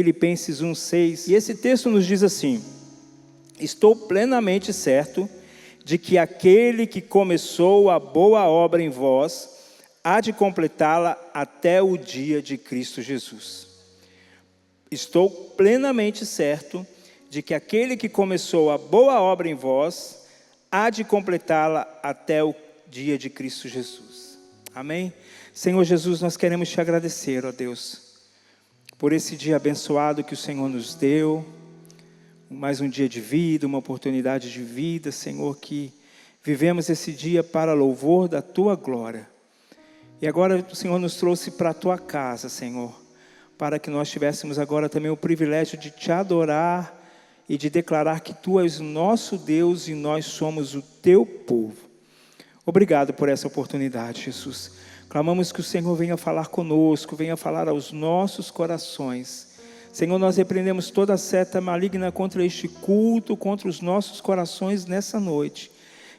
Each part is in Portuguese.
Filipenses 1:6. E esse texto nos diz assim: estou plenamente certo de que aquele que começou a boa obra em vós há de completá-la até o dia de Cristo Jesus. Estou plenamente certo de que aquele que começou a boa obra em vós há de completá-la até o dia de Cristo Jesus. Amém? Senhor Jesus, nós queremos te agradecer, ó Deus, por esse dia abençoado que o Senhor nos deu, mais um dia de vida, uma oportunidade de vida, Senhor, que vivemos esse dia para louvor da Tua glória. E agora o Senhor nos trouxe para a Tua casa, Senhor, para que nós tivéssemos agora também o privilégio de Te adorar e de declarar que Tu és o nosso Deus e nós somos o Teu povo. Obrigado por essa oportunidade, Jesus. Clamamos que o Senhor venha falar conosco, venha falar aos nossos corações. Senhor, nós repreendemos toda seta maligna contra este culto, contra os nossos corações nessa noite.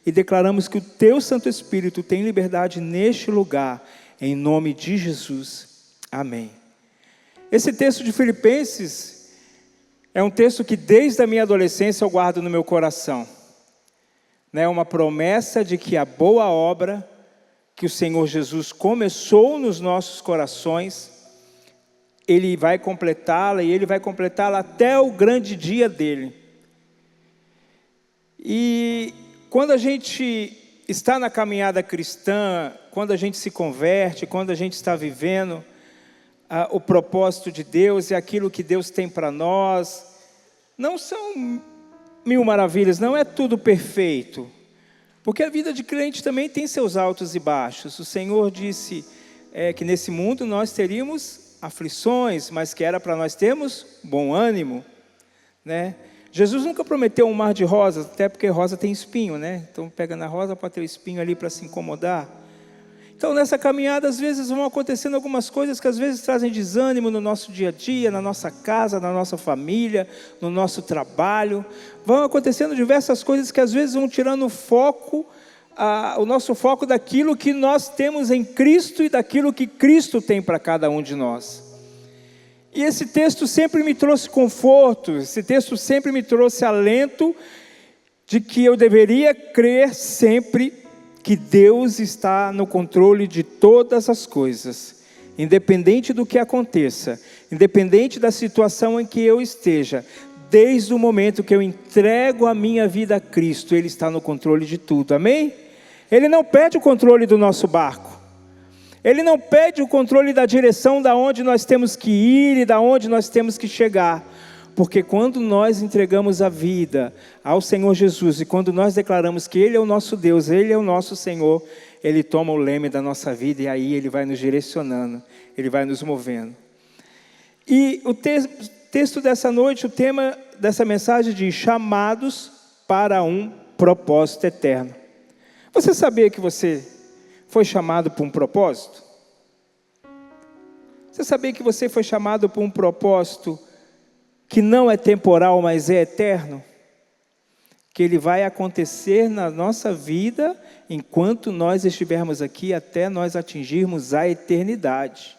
E declaramos que o Teu Santo Espírito tem liberdade neste lugar, em nome de Jesus. Amém. Esse texto de Filipenses é um texto que desde a minha adolescência eu guardo no meu coração. É uma promessa de que a boa obra que o Senhor Jesus começou nos nossos corações, Ele vai completá-la, e Ele vai completá-la até o grande dia dEle. E quando a gente está na caminhada cristã, quando a gente se converte, quando a gente está vivendo o propósito de Deus e aquilo que Deus tem para nós, não são mil maravilhas, não é tudo perfeito. Porque a vida de crente também tem seus altos e baixos. O Senhor disse que nesse mundo nós teríamos aflições, mas que era para nós termos bom ânimo, né? Jesus nunca prometeu um mar de rosas, até porque rosa tem espinho, né? Então pega na rosa para ter o espinho ali para se incomodar. Então nessa caminhada às vezes vão acontecendo algumas coisas que às vezes trazem desânimo no nosso dia a dia, na nossa casa, na nossa família, no nosso trabalho. Vão acontecendo diversas coisas que às vezes vão tirando o nosso foco daquilo que nós temos em Cristo e daquilo que Cristo tem para cada um de nós. E esse texto sempre me trouxe conforto, esse texto sempre me trouxe alento de que eu deveria crer sempre que Deus está no controle de todas as coisas, independente do que aconteça, independente da situação em que eu esteja, desde o momento que eu entrego a minha vida a Cristo, Ele está no controle de tudo, amém? Ele não perde o controle do nosso barco, Ele não perde o controle da direção da onde nós temos que ir e da onde nós temos que chegar, porque quando nós entregamos a vida ao Senhor Jesus e quando nós declaramos que Ele é o nosso Deus, Ele é o nosso Senhor, Ele toma o leme da nossa vida e aí Ele vai nos direcionando, Ele vai nos movendo. E o texto dessa noite, o tema dessa mensagem diz: chamados para um propósito eterno. Você sabia que você foi chamado por um propósito? Você sabia que você foi chamado por um propósito que não é temporal, mas é eterno? Que ele vai acontecer na nossa vida enquanto nós estivermos aqui, até nós atingirmos a eternidade.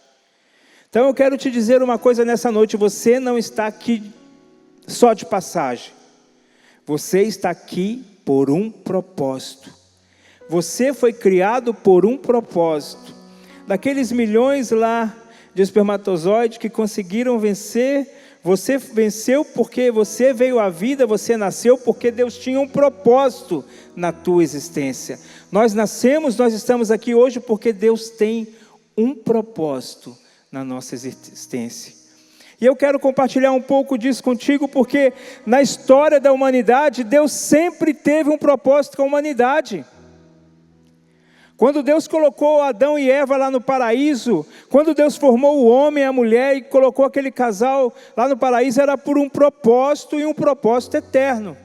Então eu quero te dizer uma coisa nessa noite: você não está aqui só de passagem. Você está aqui por um propósito. Você foi criado por um propósito. Daqueles milhões lá de espermatozoides que conseguiram vencer, você venceu porque você veio à vida, você nasceu porque Deus tinha um propósito na tua existência. Nós nascemos, nós estamos aqui hoje porque Deus tem um propósito na nossa existência. E eu quero compartilhar um pouco disso contigo, porque na história da humanidade, Deus sempre teve um propósito com a humanidade. Quando Deus colocou Adão e Eva lá no paraíso, quando Deus formou o homem e a mulher e colocou aquele casal lá no paraíso, era por um propósito e um propósito eterno.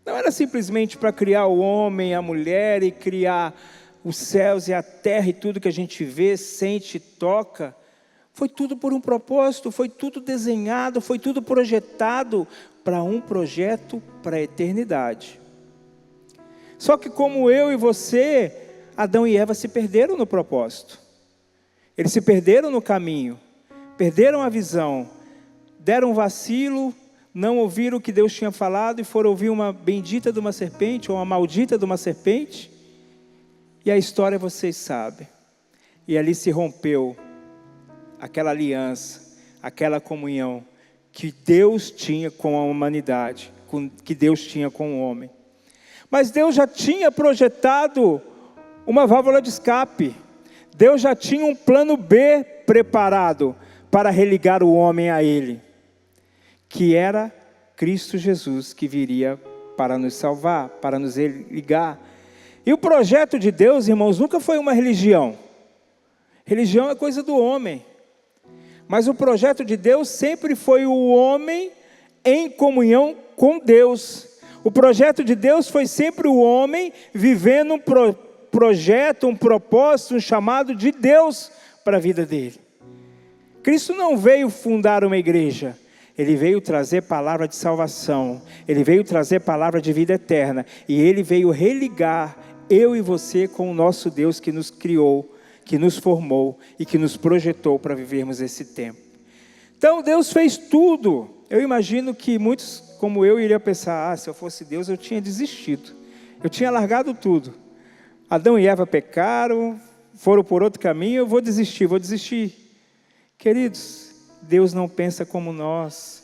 Não era simplesmente para criar o homem e a mulher e criar os céus e a terra e tudo que a gente vê, sente, toca. Foi tudo por um propósito, foi tudo desenhado, foi tudo projetado para um projeto para a eternidade. Só que como eu e você, Adão e Eva se perderam no propósito. Eles se perderam no caminho. perderam a visão, deram um vacilo, não ouviram o que Deus tinha falado e foram ouvir uma bendita de uma serpente ou uma maldita de uma serpente. E a história vocês sabem. E ali se rompeu aquela aliança, aquela comunhão que Deus tinha com a humanidade, que Deus tinha com o homem. Mas Deus já tinha projetado uma válvula de escape. Deus já tinha um plano B preparado para religar o homem a Ele, que era Cristo Jesus, que viria para nos salvar, para nos religar. E o projeto de Deus, irmãos, nunca foi uma religião. Religião é coisa do homem. Mas o projeto de Deus sempre foi o homem em comunhão com Deus. O projeto de Deus foi sempre o homem vivendo um projeto, um propósito, um chamado de Deus para a vida dele. Cristo não veio fundar uma igreja, Ele veio trazer palavra de salvação, Ele veio trazer palavra de vida eterna, e Ele veio religar eu e você com o nosso Deus que nos criou, que nos formou e que nos projetou para vivermos esse tempo. Então Deus fez tudo. Eu imagino que muitos como eu iriam pensar, se eu fosse Deus eu tinha desistido, eu tinha largado tudo. Adão e Eva pecaram, foram por outro caminho, eu vou desistir. Queridos, Deus não pensa como nós.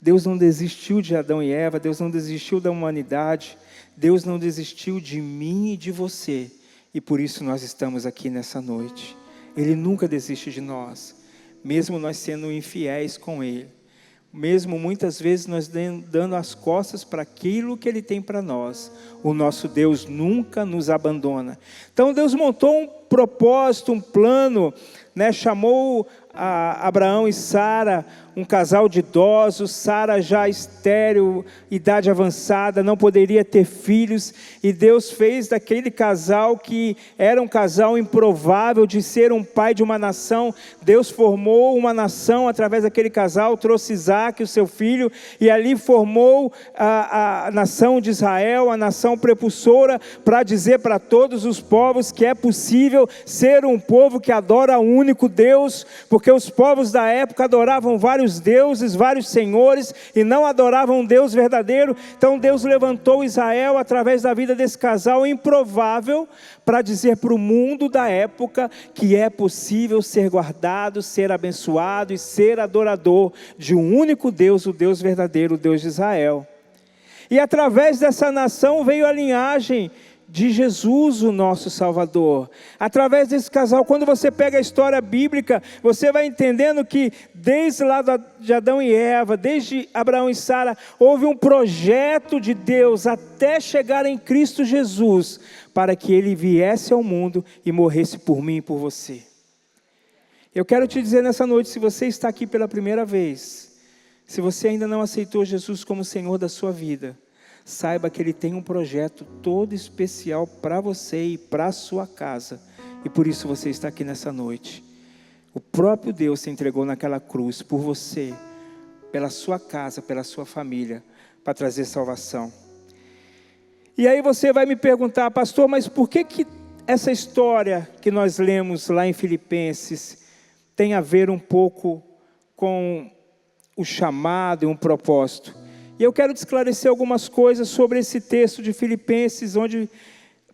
Deus não desistiu de Adão e Eva, Deus não desistiu da humanidade, Deus não desistiu de mim e de você. E por isso nós estamos aqui nessa noite. Ele nunca desiste de nós, mesmo nós sendo infiéis com Ele. Mesmo muitas vezes nós dando as costas para aquilo que Ele tem para nós. O nosso Deus nunca nos abandona. Então Deus montou um propósito, um plano, chamou a Abraão e Sara, um casal de idosos, Sara já estéril, idade avançada, não poderia ter filhos, e Deus fez daquele casal, que era um casal improvável de ser um pai de uma nação, Deus formou uma nação através daquele casal, trouxe Isaac, o seu filho, e ali formou a nação de Israel, a nação prepulsora, para dizer para todos os povos que é possível ser um povo que adora o único Deus, porque os povos da época adoravam vários deuses, vários senhores, e não adoravam um Deus verdadeiro. Então Deus levantou Israel através da vida desse casal improvável, para dizer para o mundo da época que é possível ser guardado, ser abençoado e ser adorador de um único Deus, o Deus verdadeiro, o Deus de Israel. E através dessa nação veio a linhagem de Jesus, o nosso Salvador. Através desse casal, quando você pega a história bíblica, você vai entendendo que desde lá de Adão e Eva, desde Abraão e Sara, houve um projeto de Deus até chegar em Cristo Jesus, para que Ele viesse ao mundo e morresse por mim e por você. Eu quero te dizer nessa noite, se você está aqui pela primeira vez, se você ainda não aceitou Jesus como Senhor da sua vida, saiba que Ele tem um projeto todo especial para você e para a sua casa. E por isso você está aqui nessa noite. O próprio Deus se entregou naquela cruz por você, pela sua casa, pela sua família, para trazer salvação. E aí você vai me perguntar, pastor, mas por que essa história que nós lemos lá em Filipenses tem a ver um pouco com o chamado e um propósito? E eu quero te esclarecer algumas coisas sobre esse texto de Filipenses, onde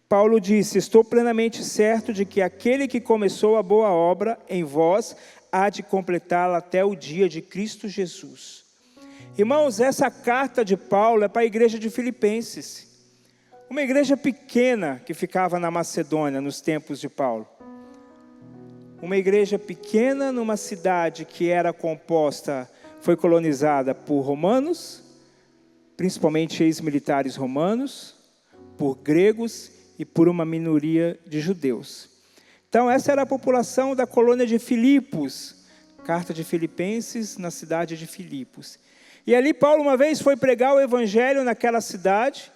Paulo disse: estou plenamente certo de que aquele que começou a boa obra em vós, há de completá-la até o dia de Cristo Jesus. Irmãos, essa carta de Paulo é para a igreja de Filipenses, uma igreja pequena que ficava na Macedônia nos tempos de Paulo. Uma igreja pequena numa cidade que foi colonizada por romanos, principalmente ex-militares romanos, por gregos e por uma minoria de judeus. Então essa era a população da colônia de Filipos, carta de Filipenses na cidade de Filipos. E ali Paulo uma vez foi pregar o evangelho naquela cidade,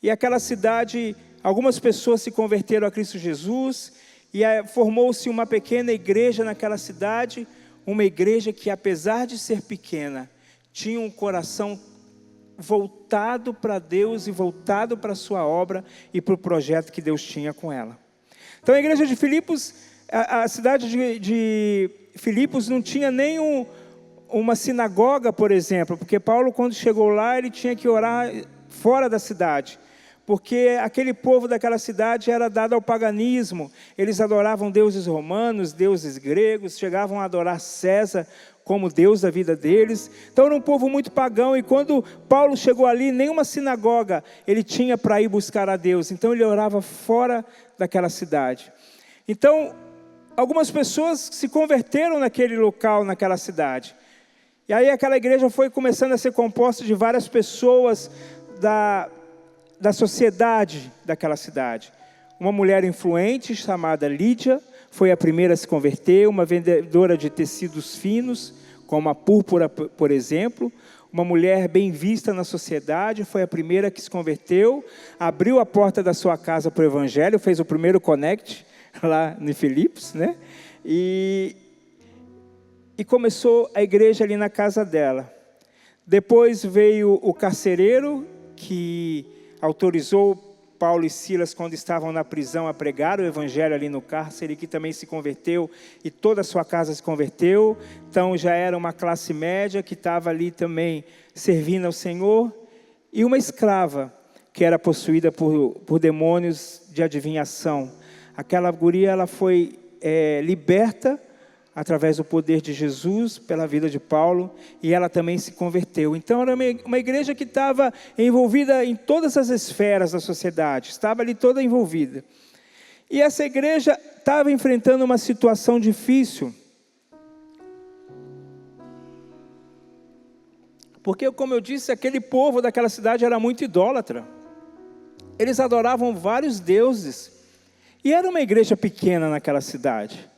e aquela cidade, algumas pessoas se converteram a Cristo Jesus, e formou-se uma pequena igreja naquela cidade, uma igreja que, apesar de ser pequena, tinha um coração voltado para Deus e voltado para a sua obra e para o projeto que Deus tinha com ela. Então a igreja de Filipos A cidade de Filipos não tinha nem uma sinagoga, por exemplo, porque Paulo, quando chegou lá, ele tinha que orar fora da cidade, porque aquele povo daquela cidade era dado ao paganismo. Eles adoravam deuses romanos, deuses gregos, chegavam a adorar César como Deus da vida deles. Então era um povo muito pagão, e quando Paulo chegou ali, nenhuma sinagoga ele tinha para ir buscar a Deus, então ele orava fora daquela cidade. Então, algumas pessoas se converteram naquele local, naquela cidade. E aí aquela igreja foi começando a ser composta de várias pessoas da sociedade daquela cidade. Uma mulher influente chamada Lídia foi a primeira a se converter, uma vendedora de tecidos finos, como a púrpura, por exemplo. Uma mulher bem vista na sociedade, foi a primeira que se converteu, abriu a porta da sua casa para o evangelho, fez o primeiro connect lá em Filipos, né? E começou a igreja ali na casa dela. Depois veio o carcereiro, que autorizou Paulo e Silas, quando estavam na prisão, a pregar o evangelho ali no cárcere, que também se converteu, e toda a sua casa se converteu. Então já era uma classe média que estava ali também servindo ao Senhor. E uma escrava que era possuída por demônios de adivinhação. Aquela guria, ela foi liberta através do poder de Jesus, pela vida de Paulo, e ela também se converteu. Então era uma igreja que estava envolvida em todas as esferas da sociedade, estava ali toda envolvida. E essa igreja estava enfrentando uma situação difícil, porque, como eu disse, aquele povo daquela cidade era muito idólatra. Eles adoravam vários deuses, e era uma igreja pequena naquela cidade.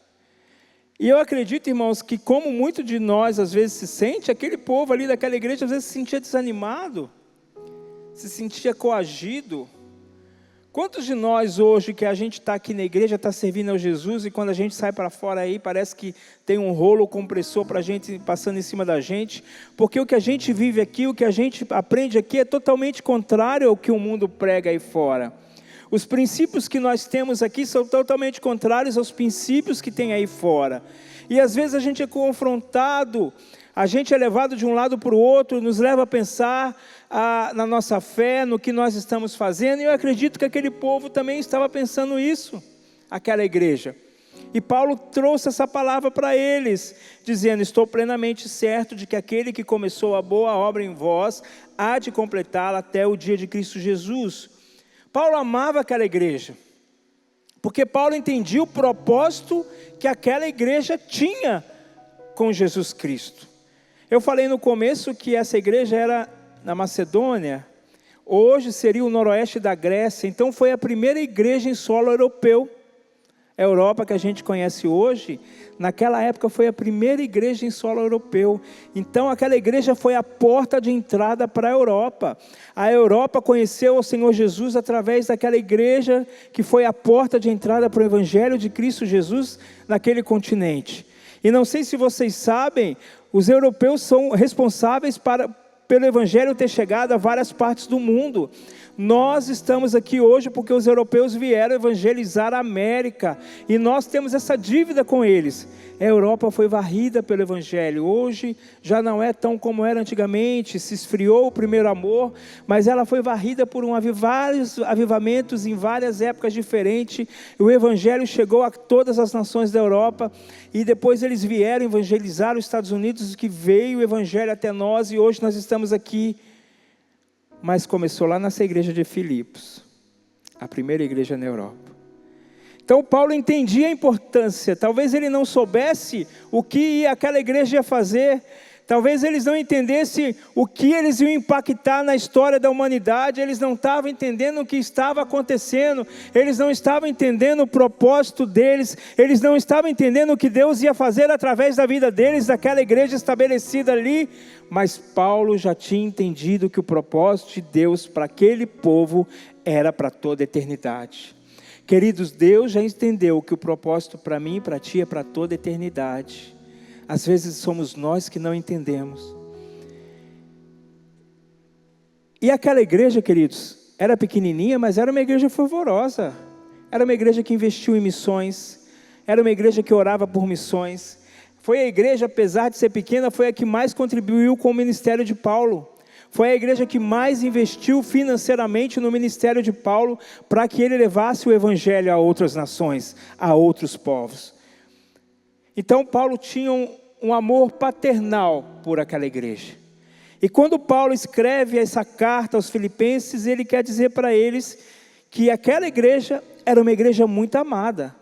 E eu acredito, irmãos, que como muito de nós às vezes se sente, aquele povo ali daquela igreja às vezes se sentia desanimado, se sentia coagido. Quantos de nós hoje que a gente está aqui na igreja, está servindo ao Jesus, e quando a gente sai para fora aí, parece que tem um rolo compressor para a gente passando em cima da gente, porque o que a gente vive aqui, o que a gente aprende aqui é totalmente contrário ao que o mundo prega aí fora. Os princípios que nós temos aqui são totalmente contrários aos princípios que tem aí fora. E às vezes a gente é confrontado, a gente é levado de um lado para o outro, nos leva a pensar na nossa fé, no que nós estamos fazendo. E eu acredito que aquele povo também estava pensando isso, aquela igreja. E Paulo trouxe essa palavra para eles, dizendo: estou plenamente certo de que aquele que começou a boa obra em vós, há de completá-la até o dia de Cristo Jesus. Paulo amava aquela igreja, porque Paulo entendia o propósito que aquela igreja tinha com Jesus Cristo. Eu falei no começo que essa igreja era na Macedônia, hoje seria o noroeste da Grécia, então foi a primeira igreja em solo europeu. A Europa que a gente conhece hoje, naquela época foi a primeira igreja em solo europeu. Então aquela igreja foi a porta de entrada para a Europa. A Europa conheceu o Senhor Jesus através daquela igreja que foi a porta de entrada para o Evangelho de Cristo Jesus naquele continente. E não sei se vocês sabem, os europeus são responsáveis pelo Evangelho ter chegado a várias partes do mundo. Nós estamos aqui hoje porque os europeus vieram evangelizar a América, e nós temos essa dívida com eles. A Europa foi varrida pelo Evangelho, hoje já não é tão como era antigamente, se esfriou o primeiro amor, mas ela foi varrida por vários avivamentos em várias épocas diferentes. O Evangelho chegou a todas as nações da Europa, e depois eles vieram evangelizar os Estados Unidos, que veio o Evangelho até nós, e hoje nós estamos aqui. Mas começou lá nessa igreja de Filipos, a primeira igreja na Europa. Então Paulo entendia a importância, talvez ele não soubesse o que aquela igreja ia fazer, talvez eles não entendessem o que eles iam impactar na história da humanidade, eles não estavam entendendo o que estava acontecendo, eles não estavam entendendo o propósito deles, eles não estavam entendendo o que Deus ia fazer através da vida deles, daquela igreja estabelecida ali. Mas Paulo já tinha entendido que o propósito de Deus para aquele povo era para toda a eternidade. Queridos, Deus já entendeu que o propósito para mim e para ti é para toda a eternidade. Às vezes somos nós que não entendemos. E aquela igreja, queridos, era pequenininha, mas era uma igreja fervorosa. Era uma igreja que investiu em missões. era uma igreja que orava por missões. Foi a igreja, apesar de ser pequena, foi a que mais contribuiu com o ministério de Paulo. Foi a igreja que mais investiu financeiramente no ministério de Paulo para que ele levasse o evangelho a outras nações, a outros povos. Então Paulo tinha um amor paternal por aquela igreja. E quando Paulo escreve essa carta aos filipenses, ele quer dizer para eles que aquela igreja era uma igreja muito amada.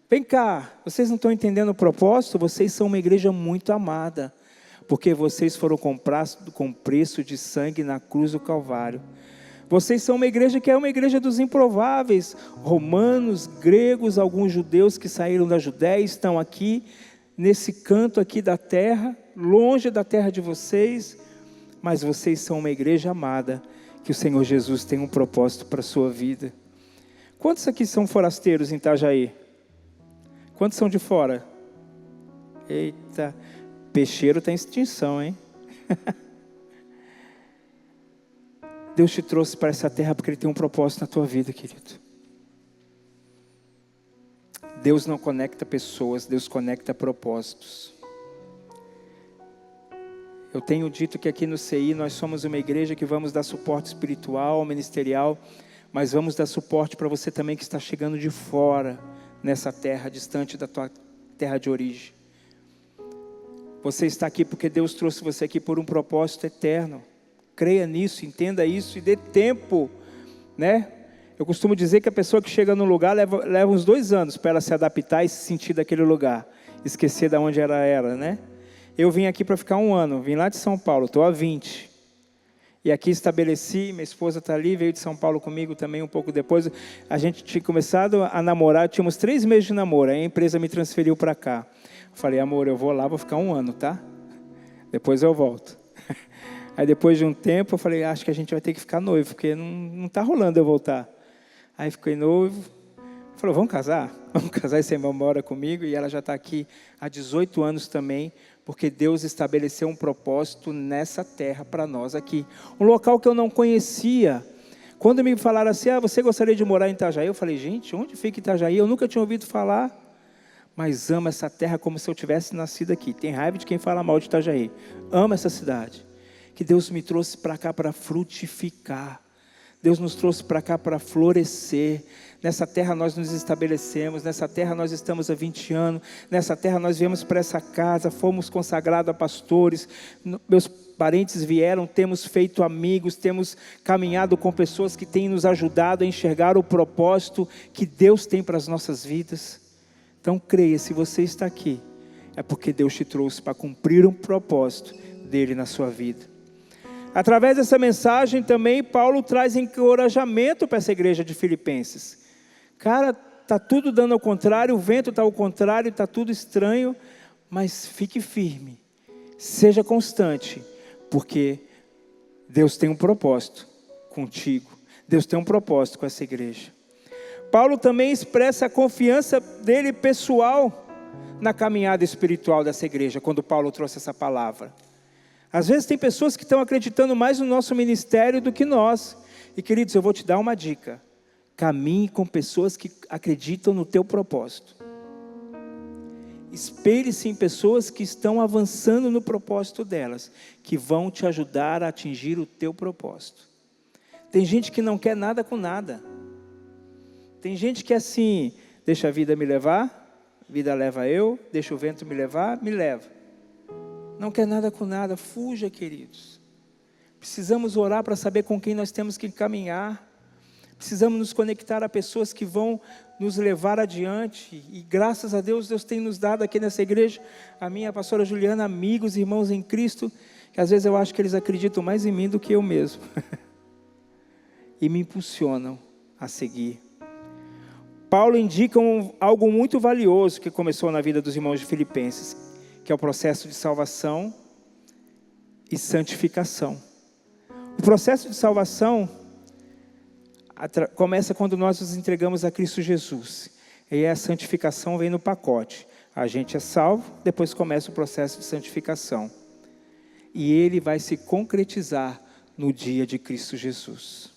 Vem cá, vocês não estão entendendo o propósito? Vocês são uma igreja muito amada, porque vocês foram comprados com preço de sangue na cruz do Calvário. Vocês são uma igreja que é uma igreja dos improváveis, romanos, gregos, alguns judeus que saíram da Judéia, estão aqui, nesse canto aqui da terra, longe da terra de vocês, mas vocês são uma igreja amada, que o Senhor Jesus tem um propósito para a sua vida. Quantos aqui são forasteiros em Itajaí? Quantos são de fora? Eita, peixeiro está em extinção, hein? Deus te trouxe para essa terra porque Ele tem um propósito na tua vida, querido. Deus não conecta pessoas, Deus conecta propósitos. Eu tenho dito que aqui no CI nós somos uma igreja que vamos dar suporte espiritual, ministerial, mas vamos dar suporte para você também que está chegando de fora, nessa terra, distante da tua terra de origem. Você está aqui porque Deus trouxe você aqui por um propósito eterno. Creia nisso, entenda isso e dê tempo, né? Eu costumo dizer que a pessoa que chega num lugar leva uns 2 anos para ela se adaptar e se sentir daquele lugar, esquecer de onde ela era, né? Eu vim aqui para ficar 1 ano, vim lá de São Paulo, estou há 20. E aqui estabeleci, minha esposa está ali, veio de São Paulo comigo também um pouco depois. A gente tinha começado a namorar, tínhamos 3 meses de namoro, aí a empresa me transferiu para cá. Eu falei, amor, eu vou lá, vou ficar 1 ano, tá? Depois eu volto. Aí depois de um tempo eu falei, acho que a gente vai ter que ficar noivo, porque não está rolando eu voltar. Aí fiquei noivo, falou, vamos casar? Vamos casar e você mora comigo? E ela já está aqui há 18 anos também, porque Deus estabeleceu um propósito nessa terra para nós aqui. Um local que eu não conhecia. Quando me falaram assim, você gostaria de morar em Itajaí? Eu falei, gente, onde fica Itajaí? Eu nunca tinha ouvido falar. Mas amo essa terra como se eu tivesse nascido aqui. Tem raiva de quem fala mal de Itajaí. Amo essa cidade. Que Deus me trouxe para cá para frutificar. Deus nos trouxe para cá para florescer. Nessa terra nós nos estabelecemos. Nessa terra nós estamos há 20 anos. Nessa terra nós viemos para essa casa. Fomos consagrados a pastores. Meus parentes vieram. Temos feito amigos. Temos caminhado com pessoas que têm nos ajudado a enxergar o propósito que Deus tem para as nossas vidas. Então creia, se você está aqui, é porque Deus te trouxe para cumprir um propósito dele na sua vida. Através dessa mensagem também, Paulo traz encorajamento para essa igreja de Filipenses. Cara, está tudo dando ao contrário, o vento está ao contrário, está tudo estranho, mas fique firme, seja constante, porque Deus tem um propósito contigo, Deus tem um propósito com essa igreja. Paulo também expressa a confiança dele pessoal na caminhada espiritual dessa igreja, quando Paulo trouxe essa palavra. Às vezes tem pessoas que estão acreditando mais no nosso ministério do que nós. E queridos, eu vou te dar uma dica. Caminhe com pessoas que acreditam no teu propósito. Espelhe-se em pessoas que estão avançando no propósito delas, que vão te ajudar a atingir o teu propósito. Tem gente que não quer nada com nada. Tem gente que é assim, deixa a vida me levar, a vida leva eu, deixa o vento me levar, me leva. Não quer nada com nada, fuja, queridos. Precisamos orar para saber com quem nós temos que caminhar. Precisamos nos conectar a pessoas que vão nos levar adiante. E graças a Deus, Deus tem nos dado aqui nessa igreja, a minha pastora Juliana, amigos, irmãos em Cristo, que às vezes eu acho que eles acreditam mais em mim do que eu mesmo. E me impulsionam a seguir. Paulo indica algo muito valioso que começou na vida dos irmãos de Filipenses, que é o processo de salvação e santificação. O processo de salvação começa quando nós nos entregamos a Cristo Jesus. E a santificação vem no pacote. A gente é salvo, depois começa o processo de santificação. E ele vai se concretizar no dia de Cristo Jesus.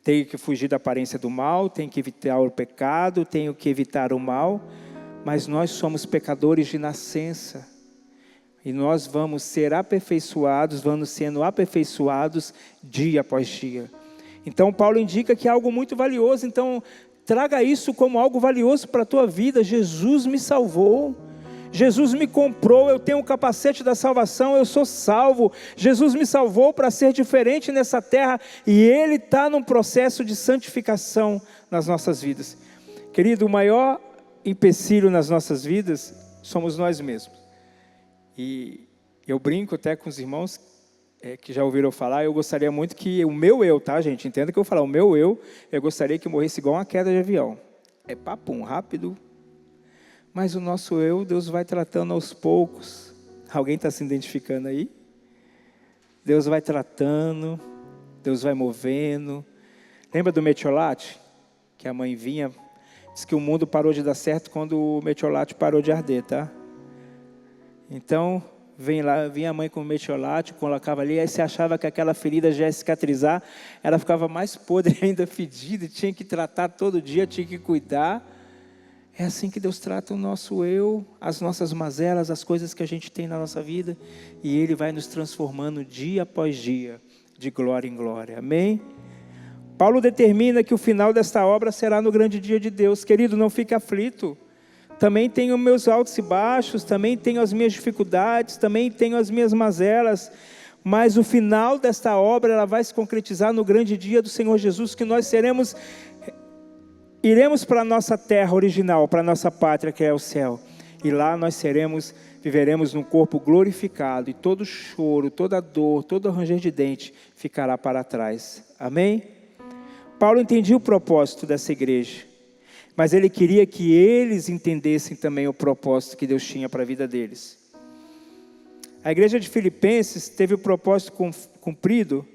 Tenho que fugir da aparência do mal, tenho que evitar o pecado, tenho que evitar o mal, mas nós somos pecadores de nascença. E nós vamos ser aperfeiçoados, vamos sendo aperfeiçoados dia após dia. Então Paulo indica que é algo muito valioso, então traga isso como algo valioso para a tua vida. Jesus me salvou, Jesus me comprou, eu tenho o capacete da salvação, eu sou salvo. Jesus me salvou para ser diferente nessa terra e Ele está num processo de santificação nas nossas vidas. Querido, o maior empecilho nas nossas vidas somos nós mesmos. E eu brinco até com os irmãos que já ouviram falar, eu gostaria muito que o meu eu, tá, gente? Entenda que eu vou falar, o meu eu gostaria que morresse igual uma queda de avião. É papum, rápido. Mas o nosso eu, Deus vai tratando aos poucos. Alguém está se identificando aí? Deus vai tratando, Deus vai movendo. Lembra do metiolate? Que a mãe vinha, disse que o mundo parou de dar certo quando o metiolate parou de arder, tá? Então, vinha a mãe com o metiolate, colocava ali, aí você achava que aquela ferida já ia cicatrizar, ela ficava mais podre ainda, fedida, tinha que tratar todo dia, tinha que cuidar. É assim que Deus trata o nosso eu, as nossas mazelas, as coisas que a gente tem na nossa vida, e Ele vai nos transformando dia após dia, de glória em glória, amém? Paulo determina que o final desta obra será no grande dia de Deus. Querido, não fique aflito. Também tenho meus altos e baixos, também tenho as minhas dificuldades, também tenho as minhas mazelas, mas o final desta obra, ela vai se concretizar no grande dia do Senhor Jesus, que nós iremos para a nossa terra original, para a nossa pátria, que é o céu, e lá nós viveremos num corpo glorificado, e todo choro, toda dor, todo ranger de dente ficará para trás, amém? Paulo entendia o propósito dessa igreja, mas ele queria que eles entendessem também o propósito que Deus tinha para a vida deles. A igreja de Filipenses teve o propósito cumprido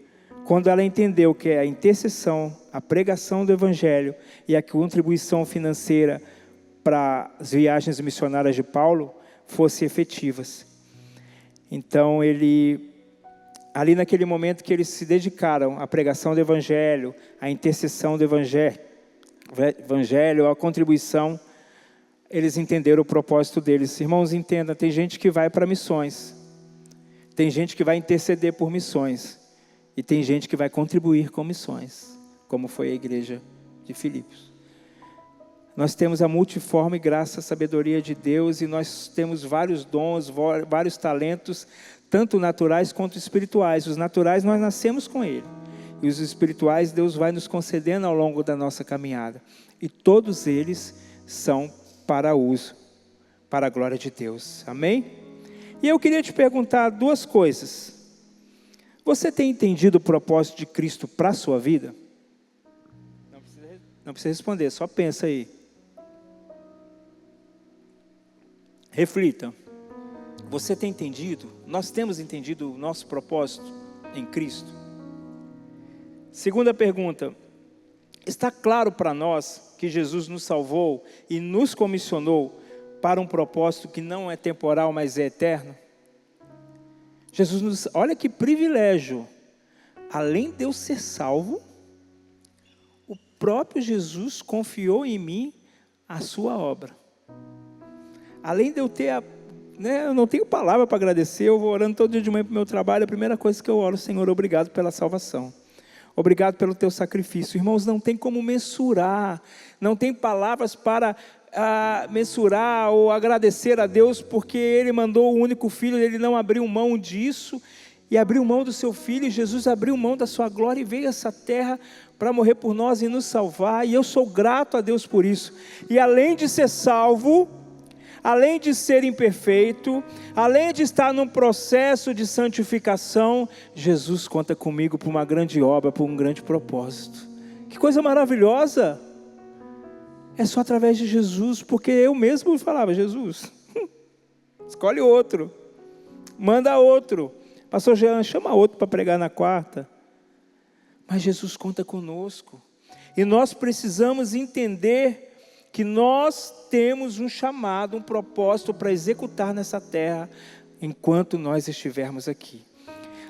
quando ela entendeu que a intercessão, a pregação do Evangelho e a contribuição financeira para as viagens missionárias de Paulo fossem efetivas. Então ali naquele momento que eles se dedicaram à pregação do Evangelho, à intercessão do Evangelho, a contribuição, eles entenderam o propósito deles. Irmãos, entenda, tem gente que vai para missões, tem gente que vai interceder por missões, e tem gente que vai contribuir com missões, como foi a igreja de Filipos. Nós temos a multiforme graça, a sabedoria de Deus, e nós temos vários dons, vários talentos, tanto naturais quanto espirituais. Os naturais nós nascemos com ele, e os espirituais Deus vai nos concedendo ao longo da nossa caminhada. E todos eles são para uso, para a glória de Deus. Amém? E eu queria te perguntar duas coisas. Você tem entendido o propósito de Cristo para a sua vida? Não precisa responder, só pensa aí. Reflita. Você tem entendido? Nós temos entendido o nosso propósito em Cristo? Segunda pergunta. Está claro para nós que Jesus nos salvou e nos comissionou para um propósito que não é temporal, mas é eterno? Olha que privilégio, além de eu ser salvo, o próprio Jesus confiou em mim a sua obra. Além de eu ter, eu não tenho palavra para agradecer, eu vou orando todo dia de manhã para o meu trabalho, a primeira coisa que eu oro, Senhor, obrigado pela salvação. Obrigado pelo teu sacrifício. Irmãos, não tem como mensurar, não tem palavras para mensurar ou agradecer a Deus, porque Ele mandou o único Filho, Ele não abriu mão disso, e abriu mão do seu Filho, e Jesus abriu mão da sua glória, e veio a essa terra para morrer por nós e nos salvar, e eu sou grato a Deus por isso. E além de ser salvo, além de ser imperfeito, além de estar num processo de santificação, Jesus conta comigo para uma grande obra, para um grande propósito. Que coisa maravilhosa! É só através de Jesus, porque eu mesmo falava, Jesus, escolhe outro, manda outro. Pastor Jean, chama outro para pregar na quarta. Mas Jesus conta conosco. E nós precisamos entender que nós temos um chamado, um propósito para executar nessa terra, enquanto nós estivermos aqui.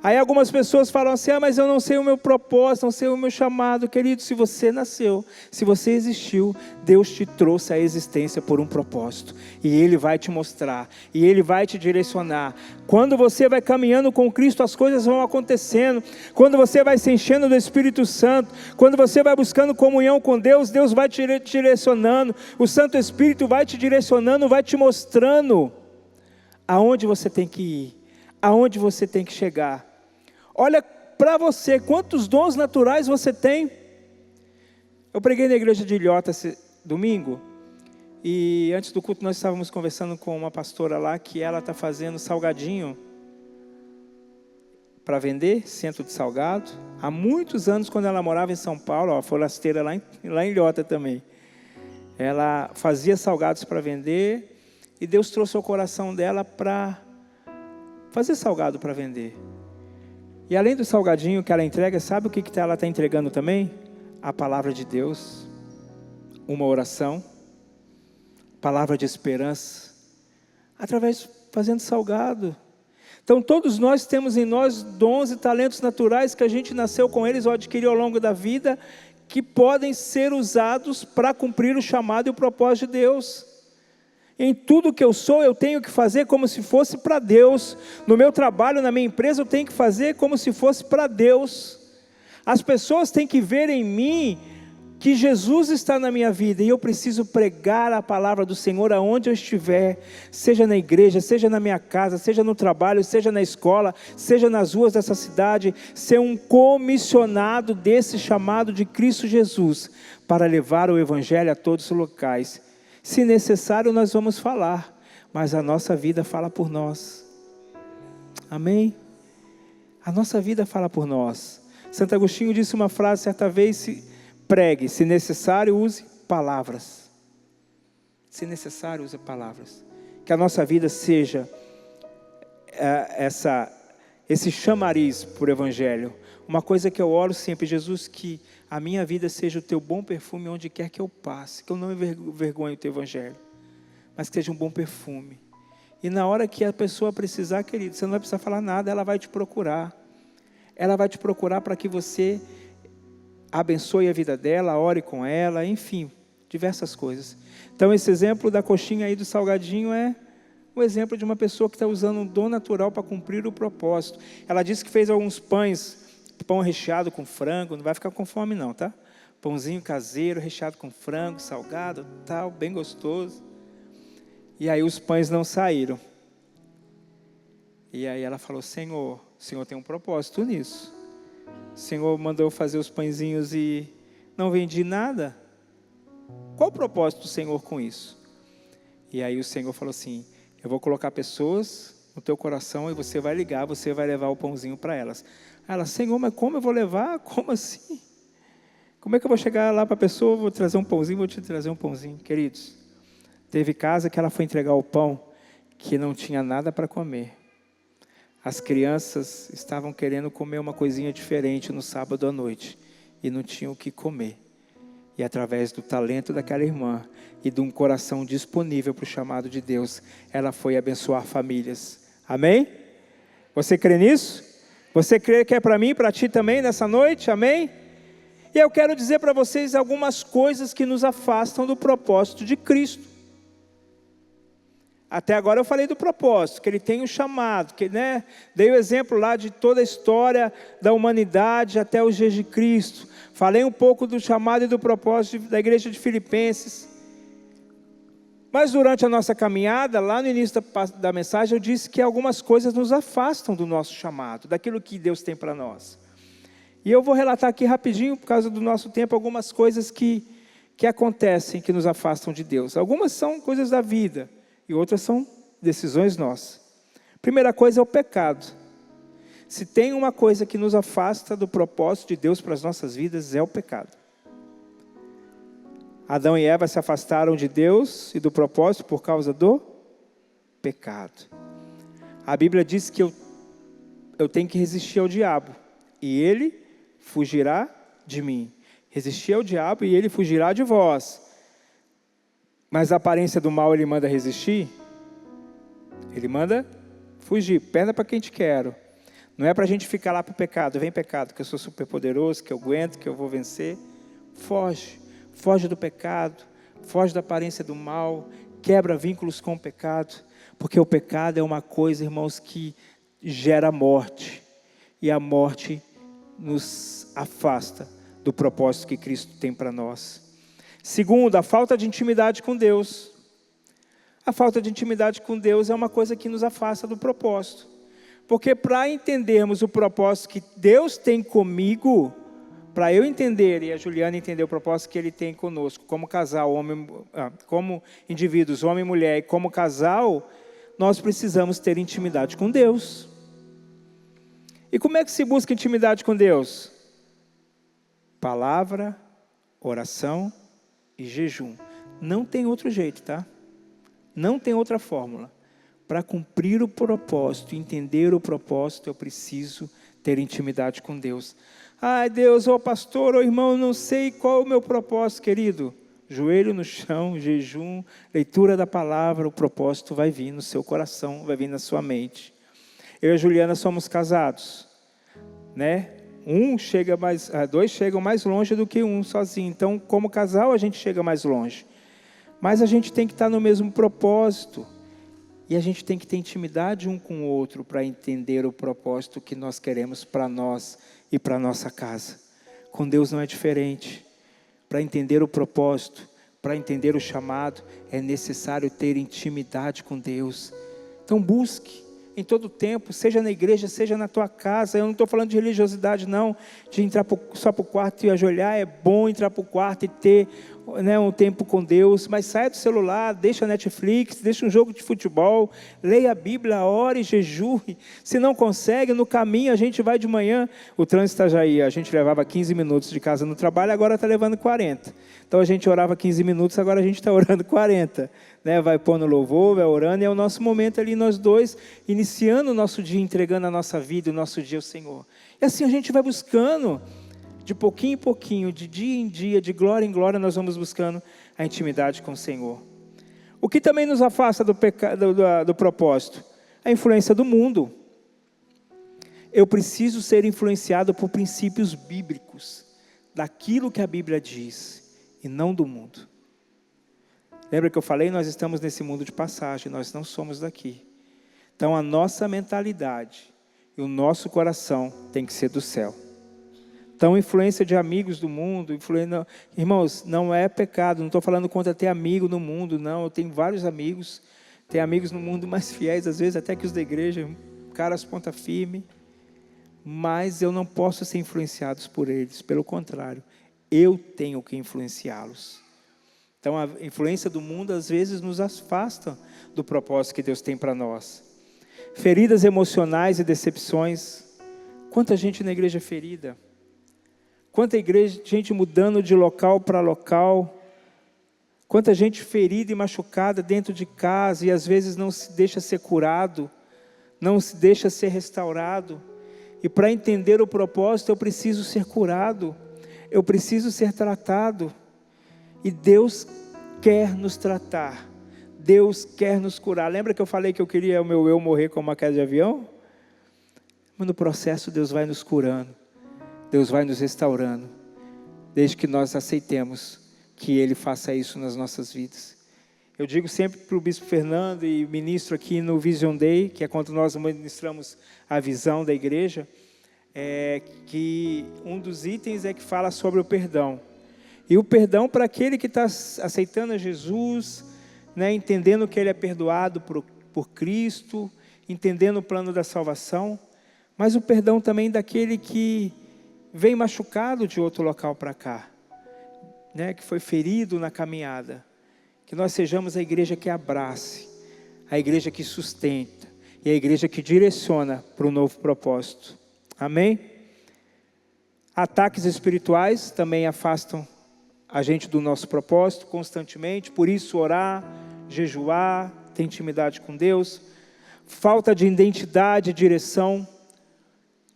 Aí algumas pessoas falam assim, mas eu não sei o meu propósito, não sei o meu chamado. Querido, se você nasceu, se você existiu, Deus te trouxe à existência por um propósito. E Ele vai te mostrar, e Ele vai te direcionar. Quando você vai caminhando com Cristo, as coisas vão acontecendo. Quando você vai se enchendo do Espírito Santo, quando você vai buscando comunhão com Deus, Deus vai te direcionando. O Santo Espírito vai te direcionando, vai te mostrando aonde você tem que ir, aonde você tem que chegar. Olha para você, quantos dons naturais você tem. Eu preguei na igreja de Ilhota esse domingo, e antes do culto nós estávamos conversando com uma pastora lá, que ela está fazendo salgadinho para vender, centro de salgado. Há muitos anos, quando ela morava em São Paulo, forasteira lá em Ilhota também, ela fazia salgados para vender, e Deus trouxe ao coração dela para fazer salgado para vender. E além do salgadinho que ela entrega, sabe o que ela está entregando também? A palavra de Deus, uma oração, palavra de esperança, fazendo salgado. Então todos nós temos em nós dons e talentos naturais que a gente nasceu com eles ou adquiriu ao longo da vida, que podem ser usados para cumprir o chamado e o propósito de Deus. Em tudo que eu sou, eu tenho que fazer como se fosse para Deus. No meu trabalho, na minha empresa, eu tenho que fazer como se fosse para Deus. As pessoas têm que ver em mim que Jesus está na minha vida, e eu preciso pregar a palavra do Senhor aonde eu estiver, seja na igreja, seja na minha casa, seja no trabalho, seja na escola, seja nas ruas dessa cidade, ser um comissionado desse chamado de Cristo Jesus, para levar o Evangelho a todos os locais. Se necessário, nós vamos falar, mas a nossa vida fala por nós. Amém? A nossa vida fala por nós. Santo Agostinho disse uma frase certa vez: pregue, se necessário, use palavras. Se necessário, use palavras. Que a nossa vida seja esse chamariz por Evangelho. Uma coisa que eu oro sempre, Jesus, que a minha vida seja o teu bom perfume onde quer que eu passe, que eu não envergonhe o teu Evangelho, mas que seja um bom perfume. E na hora que a pessoa precisar, querido, você não vai precisar falar nada, ela vai te procurar. Ela vai te procurar para que você abençoe a vida dela, ore com ela, enfim, diversas coisas. Então esse exemplo da coxinha aí do salgadinho é o exemplo de uma pessoa que está usando um dom natural para cumprir o propósito. Ela disse que fez alguns pães, pão recheado com frango, não vai ficar com fome não, tá? Pãozinho caseiro, recheado com frango, salgado, tal, bem gostoso. E aí os pães não saíram. E aí ela falou: Senhor, o Senhor tem um propósito nisso. O Senhor mandou fazer os pãezinhos e não vendi nada. Qual o propósito do Senhor com isso? E aí o Senhor falou assim: eu vou colocar pessoas no teu coração e você vai ligar, você vai levar o pãozinho para elas. Ela: Senhor, mas como eu vou levar? Como assim? Como é que eu vou chegar lá para a pessoa, vou trazer um pãozinho, vou te trazer um pãozinho? Queridos, teve casa que ela foi entregar o pão que não tinha nada para comer. As crianças estavam querendo comer uma coisinha diferente no sábado à noite e não tinham o que comer. E através do talento daquela irmã e de um coração disponível para o chamado de Deus, ela foi abençoar famílias. Amém? Você crê nisso? Você crê que é para mim e para ti também nessa noite? Amém? E eu quero dizer para vocês algumas coisas que nos afastam do propósito de Cristo. Até agora eu falei do propósito, que Ele tem um chamado, que, dei o exemplo lá de toda a história da humanidade até os dias de Cristo. Falei um pouco do chamado e do propósito da igreja de Filipenses. Mas durante a nossa caminhada, lá no início da mensagem, eu disse que algumas coisas nos afastam do nosso chamado, daquilo que Deus tem para nós. E eu vou relatar aqui rapidinho, por causa do nosso tempo, algumas coisas que acontecem, que nos afastam de Deus. Algumas são coisas da vida, e outras são decisões nossas. Primeira coisa é o pecado. Se tem uma coisa que nos afasta do propósito de Deus para as nossas vidas, é o pecado. Adão e Eva se afastaram de Deus e do propósito por causa do pecado. A Bíblia diz que eu tenho que resistir ao diabo, e ele fugirá de mim. Resistir ao diabo e ele fugirá de vós. Mas a aparência do mal ele manda resistir? Ele manda fugir, perna para quem te quero. Não é para a gente ficar lá para o pecado. Vem pecado, que eu sou super poderoso, que eu aguento, que eu vou vencer. Foge. Foge do pecado. Foge da aparência do mal. Quebra vínculos com o pecado. Porque o pecado é uma coisa, irmãos, que gera morte. E a morte nos afasta do propósito que Cristo tem para nós. Segundo, a falta de intimidade com Deus. A falta de intimidade com Deus é uma coisa que nos afasta do propósito. Porque para entendermos o propósito que Deus tem comigo, para eu entender e a Juliana entender o propósito que Ele tem conosco, como casal, como indivíduos, homem e mulher, e como casal, nós precisamos ter intimidade com Deus. E como é que se busca intimidade com Deus? Palavra, oração e jejum. Não tem outro jeito, tá? Não tem outra fórmula. Para cumprir o propósito, entender o propósito, eu preciso ter intimidade com Deus. Ai, Deus, pastor, irmão, não sei qual é o meu propósito, querido. Joelho no chão, jejum, leitura da palavra, o propósito vai vir no seu coração, vai vir na sua mente. Eu e a Juliana somos casados, né? Dois chegam mais longe do que um sozinho. Então, como casal, a gente chega mais longe. Mas a gente tem que estar no mesmo propósito. E a gente tem que ter intimidade um com o outro para entender o propósito que nós queremos para nós e para a nossa casa. Com Deus não é diferente. Para entender o propósito, para entender o chamado, é necessário ter intimidade com Deus. Então busque em todo tempo, seja na igreja, seja na tua casa. Eu não estou falando de religiosidade não, de entrar só para o quarto e ajoelhar. É bom entrar para o quarto e ter, né, um tempo com Deus, mas saia do celular, deixa a Netflix, deixa um jogo de futebol, leia a Bíblia, ore, jejue. Se não consegue, no caminho a gente vai de manhã. O trânsito está já aí, a gente levava 15 minutos de casa no trabalho, agora está levando 40. Então a gente orava 15 minutos, agora a gente está orando 40. Né? Vai pondo louvor, vai orando, e é o nosso momento ali, nós dois, iniciando o nosso dia, entregando a nossa vida, o nosso dia ao Senhor. E assim a gente vai buscando, de pouquinho em pouquinho, de dia em dia, de glória em glória, nós vamos buscando a intimidade com o Senhor. O que também nos afasta do propósito? A influência do mundo. Eu preciso ser influenciado por princípios bíblicos, daquilo que a Bíblia diz, e não do mundo. Lembra que eu falei? Nós estamos nesse mundo de passagem, nós não somos daqui. Então a nossa mentalidade e o nosso coração tem que ser do céu. Então, influência de amigos do mundo, irmãos, não é pecado, não estou falando contra ter amigo no mundo, não. Eu tenho vários amigos, tenho amigos no mundo mais fiéis, às vezes até que os da igreja, caras ponta firme, mas eu não posso ser influenciado por eles, pelo contrário, eu tenho que influenciá-los. Então, a influência do mundo, às vezes, nos afasta do propósito que Deus tem para nós. Feridas emocionais e decepções. Quanta gente na igreja é ferida. Quanta gente mudando de local para local. Quanta gente ferida e machucada dentro de casa e às vezes não se deixa ser curado, não se deixa ser restaurado. E para entender o propósito, eu preciso ser curado, eu preciso ser tratado. E Deus quer nos tratar, Deus quer nos curar. Lembra que eu falei que eu queria o meu eu morrer como uma queda de avião? Mas no processo Deus vai nos curando, Deus vai nos restaurando, desde que nós aceitemos que Ele faça isso nas nossas vidas. Eu digo sempre para o Bispo Fernando e ministro aqui no Vision Day, que é quando nós ministramos a visão da igreja, que um dos itens é que fala sobre o perdão. E o perdão para aquele que está aceitando a Jesus, né, entendendo que ele é perdoado por Cristo, entendendo o plano da salvação, mas o perdão também daquele que vem machucado de outro local para cá, né, que foi ferido na caminhada. Que nós sejamos a igreja que abrace, a igreja que sustenta e a igreja que direciona para um novo propósito. Amém? Ataques espirituais também afastam a gente do nosso propósito constantemente, por isso orar, jejuar, ter intimidade com Deus. Falta de identidade e direção.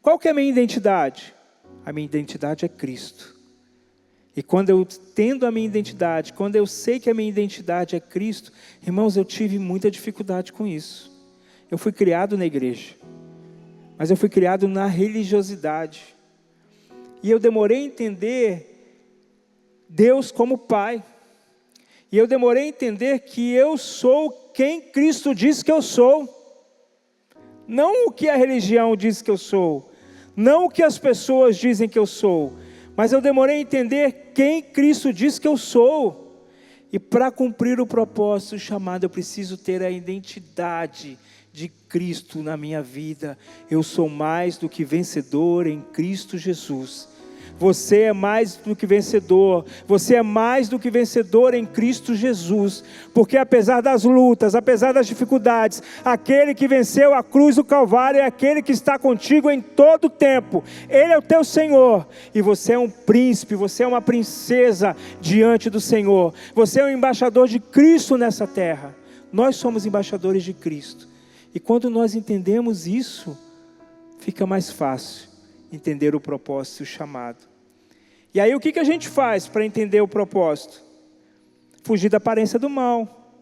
Qual que é a minha identidade? A minha identidade é Cristo. E quando eu tendo a minha identidade, quando eu sei que a minha identidade é Cristo, irmãos, eu tive muita dificuldade com isso. Eu fui criado na igreja, mas eu fui criado na religiosidade. E eu demorei a entender Deus como Pai. E eu demorei a entender que eu sou quem Cristo diz que eu sou. Não o que a religião diz que eu sou. Não o que as pessoas dizem que eu sou. Mas eu demorei a entender quem Cristo diz que eu sou. E para cumprir o propósito chamado, eu preciso ter a identidade de Cristo na minha vida. Eu sou mais do que vencedor em Cristo Jesus. Você é mais do que vencedor. Você é mais do que vencedor em Cristo Jesus. Porque apesar das lutas, apesar das dificuldades, aquele que venceu a cruz do Calvário é aquele que está contigo em todo o tempo. Ele é o teu Senhor. E você é um príncipe, você é uma princesa diante do Senhor. Você é um embaixador de Cristo nessa terra. Nós somos embaixadores de Cristo. E quando nós entendemos isso, fica mais fácil entender o propósito e o chamado. E aí o que a gente faz para entender o propósito? Fugir da aparência do mal.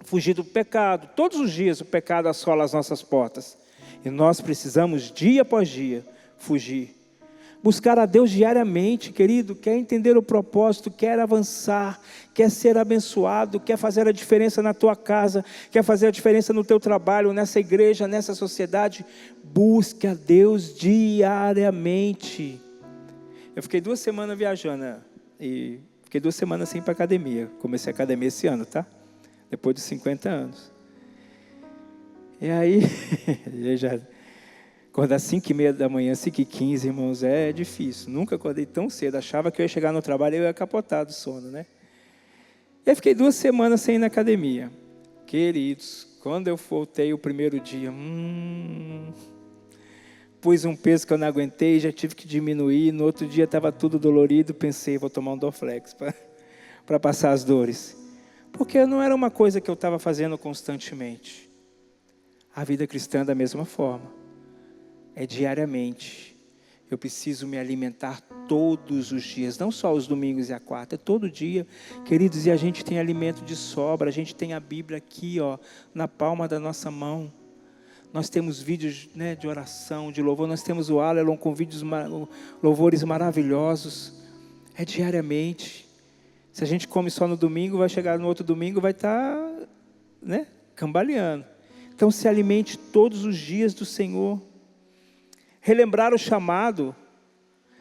Fugir do pecado. Todos os dias o pecado assola as nossas portas. E nós precisamos, dia após dia, fugir. Buscar a Deus diariamente, querido. Quer entender o propósito, quer avançar, quer ser abençoado, quer fazer a diferença na tua casa, quer fazer a diferença no teu trabalho, nessa igreja, nessa sociedade. Busque a Deus diariamente. Eu fiquei 2 semanas viajando e fiquei 2 semanas sem ir para academia. Comecei a academia esse ano, tá? Depois de 50 anos. E aí, já acordar 5h30 da manhã, 5h15, irmãos, é difícil. Nunca acordei tão cedo. Achava que eu ia chegar no trabalho e eu ia capotar do sono, né? E aí fiquei 2 semanas sem ir na academia. Queridos, quando eu voltei o primeiro dia, pus um peso que eu não aguentei, já tive que diminuir. No outro dia estava tudo dolorido, pensei, vou tomar um Dorflex para passar as dores. Porque não era uma coisa que eu estava fazendo constantemente. A vida cristã é da mesma forma. É diariamente. Eu preciso me alimentar todos os dias, não só os domingos e a quarta, é todo dia. Queridos, e a gente tem alimento de sobra, a gente tem a Bíblia aqui, ó, na palma da nossa mão. Nós temos vídeos, né, de oração, de louvor. Nós temos o Alelon com louvores maravilhosos. É diariamente. Se a gente come só no domingo, vai chegar no outro domingo, vai estar, né, cambaleando. Então se alimente todos os dias do Senhor. Relembrar o chamado.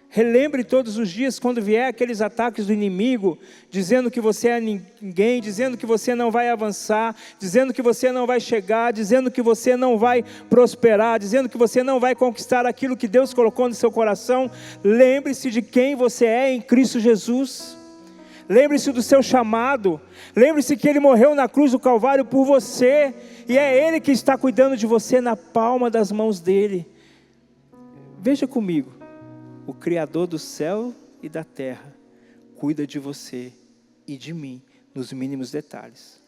Relembre todos os dias quando vier aqueles ataques do inimigo, dizendo que você é ninguém, dizendo que você não vai avançar, dizendo que você não vai chegar, dizendo que você não vai prosperar, dizendo que você não vai conquistar aquilo que Deus colocou no seu coração. Lembre-se de quem você é em Cristo Jesus. Lembre-se do seu chamado. Lembre-se que Ele morreu na cruz do Calvário por você, e é Ele que está cuidando de você na palma das mãos dEle. Veja comigo. O Criador do céu e da terra cuida de você e de mim nos mínimos detalhes.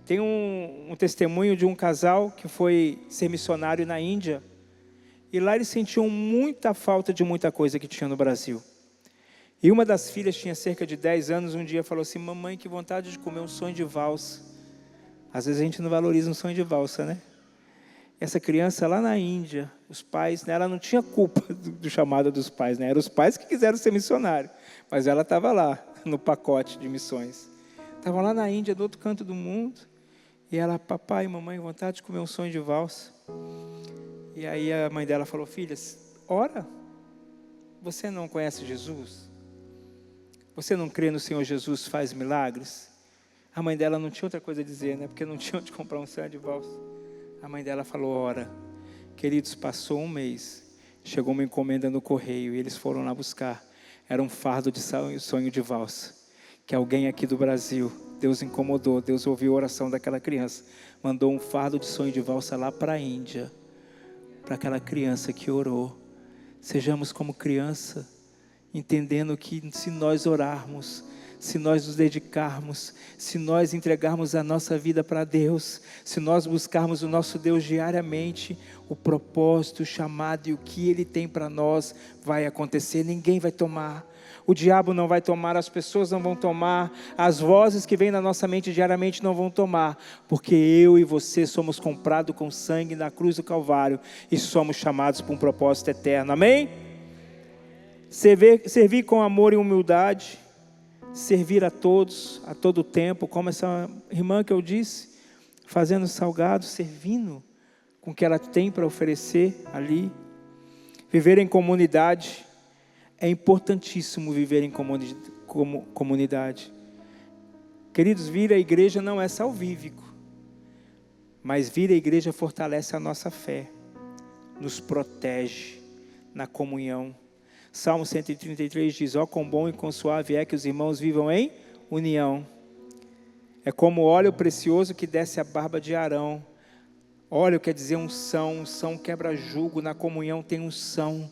Tem um testemunho de um casal que foi ser missionário na Índia. E lá eles sentiam muita falta de muita coisa que tinha no Brasil. E uma das filhas tinha cerca de 10 anos, um dia falou assim: mamãe, que vontade de comer um sonho de valsa. Às vezes a gente não valoriza um sonho de valsa, né? Essa criança lá na Índia, os pais, né, ela não tinha culpa do chamado dos pais, né? Eram os pais que quiseram ser missionário, mas ela estava lá no pacote de missões. Estava lá na Índia, do outro canto do mundo, e ela, papai e mamãe, vontade de comer um sonho de valsa. E aí a mãe dela falou: filhas, ora, você não conhece Jesus? Você não crê no Senhor Jesus faz milagres? A mãe dela não tinha outra coisa a dizer, né? Porque não tinha onde comprar um sonho de valsa. A mãe dela falou: ora, queridos, passou um mês, chegou uma encomenda no correio e eles foram lá buscar. Era um fardo de sonho de valsa, que alguém aqui do Brasil, Deus incomodou, Deus ouviu a oração daquela criança, mandou um fardo de sonho de valsa lá para a Índia, para aquela criança que orou. Sejamos como criança, entendendo que se nós orarmos, se nós nos dedicarmos, se nós entregarmos a nossa vida para Deus, se nós buscarmos o nosso Deus diariamente, o propósito, o chamado e o que Ele tem para nós vai acontecer. Ninguém vai tomar, o diabo não vai tomar, as pessoas não vão tomar, as vozes que vêm na nossa mente diariamente não vão tomar, porque eu e você somos comprados com sangue na cruz do Calvário e somos chamados para um propósito eterno, amém? Servir com amor e humildade, servir a todos, a todo tempo, como essa irmã que eu disse, fazendo salgado, servindo com o que ela tem para oferecer ali. Viver em comunidade, é importantíssimo viver em comunidade. Queridos, vir à igreja não é salvífico, mas vir à igreja fortalece a nossa fé, nos protege na comunhão. Salmo 133 diz: ó, quão bom e quão suave é que os irmãos vivam em união. É como óleo precioso que desce a barba de Arão. Óleo quer dizer unção, unção quebra jugo, na comunhão tem unção,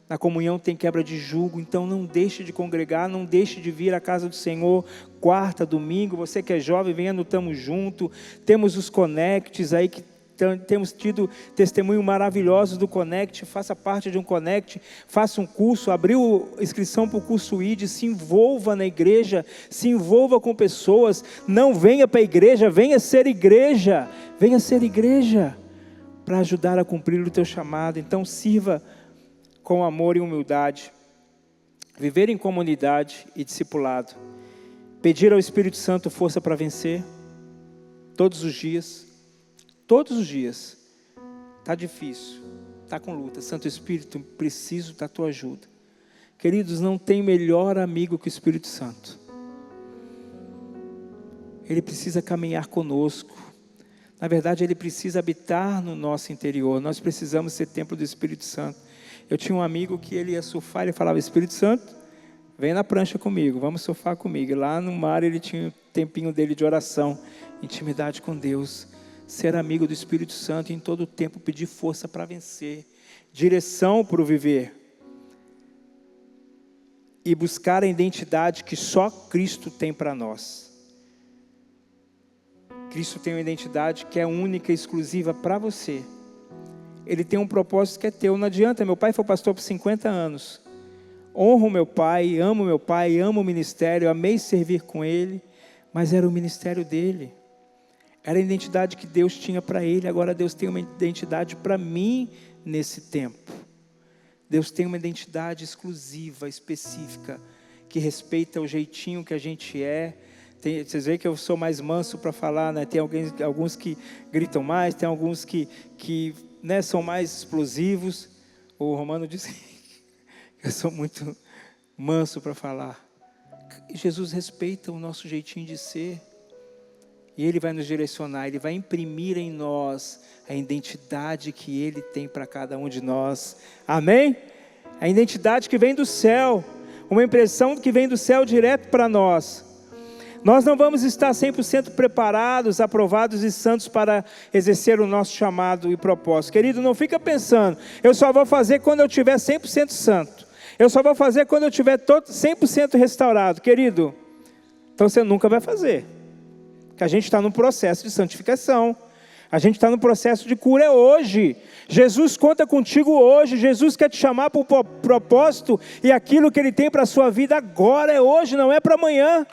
na comunhão tem quebra de jugo. Então não deixe de congregar, não deixe de vir à casa do Senhor, quarta, domingo. Você que é jovem, venha no Tamo Junto. Temos os Connects aí que temos tido testemunho maravilhoso do Connect. Faça parte de um Connect, faça um curso, abriu inscrição para o curso ID, se envolva na igreja, se envolva com pessoas. Não venha para a igreja, venha ser igreja para ajudar a cumprir o teu chamado. Então sirva com amor e humildade, viver em comunidade e discipulado, pedir ao Espírito Santo força para vencer, todos os dias, está difícil, está com luta, Santo Espírito, preciso da tua ajuda. Queridos, não tem melhor amigo que o Espírito Santo, Ele precisa caminhar conosco, na verdade Ele precisa habitar no nosso interior, nós precisamos ser templo do Espírito Santo. Eu tinha um amigo que ele ia surfar, ele falava: Espírito Santo, vem na prancha comigo, vamos surfar comigo. E lá no mar ele tinha o tempinho dele de oração, intimidade com Deus. Ser amigo do Espírito Santo e em todo o tempo pedir força para vencer, direção para o viver. E buscar a identidade que só Cristo tem para nós. Cristo tem uma identidade que é única e exclusiva para você. Ele tem um propósito que é teu. Não adianta, meu pai foi pastor por 50 anos. Honro meu pai, amo o ministério, amei servir com ele, mas era o ministério dele. Era a identidade que Deus tinha para ele, agora Deus tem uma identidade para mim nesse tempo. Deus tem uma identidade exclusiva, específica, que respeita o jeitinho que a gente é. Vocês veem que eu sou mais manso para falar, né? Tem alguns que gritam mais, tem alguns que né, são mais explosivos. O Romano disse que eu sou muito manso para falar. Jesus respeita o nosso jeitinho de ser. E Ele vai nos direcionar, Ele vai imprimir em nós a identidade que Ele tem para cada um de nós. Amém? A identidade que vem do céu, uma impressão que vem do céu direto para nós. Nós não vamos estar 100% preparados, aprovados e santos para exercer o nosso chamado e propósito. Querido, não fica pensando, eu só vou fazer quando eu estiver 100% santo. Eu só vou fazer quando eu estiver 100% restaurado. Querido, então você nunca vai fazer. Porque a gente está no processo de santificação. A gente está no processo de cura hoje. Jesus conta contigo hoje. Jesus quer te chamar para o propósito e aquilo que Ele tem para a sua vida agora, é hoje, não é para amanhã.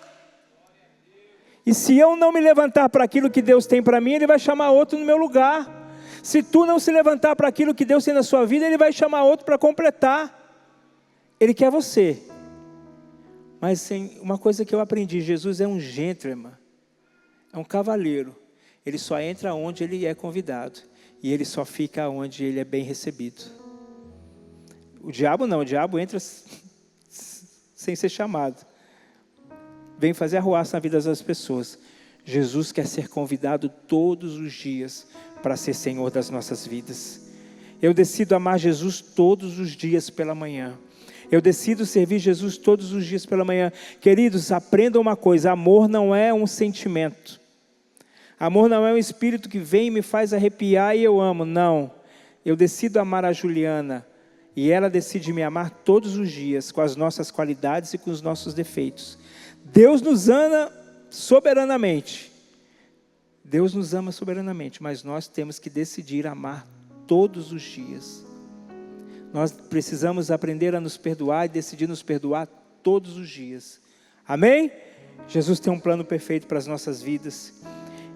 E se eu não me levantar para aquilo que Deus tem para mim, Ele vai chamar outro no meu lugar. Se tu não se levantar para aquilo que Deus tem na sua vida, Ele vai chamar outro para completar. Ele quer você. Mas uma coisa que eu aprendi, Jesus é um gentleman, é um cavaleiro. Ele só entra onde ele é convidado. E ele só fica onde ele é bem recebido. O diabo não, o diabo entra sem ser chamado. Vem fazer arruaça na vida das pessoas. Jesus quer ser convidado todos os dias para ser Senhor das nossas vidas. Eu decido amar Jesus todos os dias pela manhã. Eu decido servir Jesus todos os dias pela manhã. Queridos, aprendam uma coisa, amor não é um sentimento. Amor não é um espírito que vem e me faz arrepiar e eu amo, não. Eu decido amar a Juliana e ela decide me amar todos os dias, com as nossas qualidades e com os nossos defeitos. Deus nos ama soberanamente. Deus nos ama soberanamente, mas nós temos que decidir amar todos os dias. Nós precisamos aprender a nos perdoar e decidir nos perdoar todos os dias. Amém? Jesus tem um plano perfeito para as nossas vidas.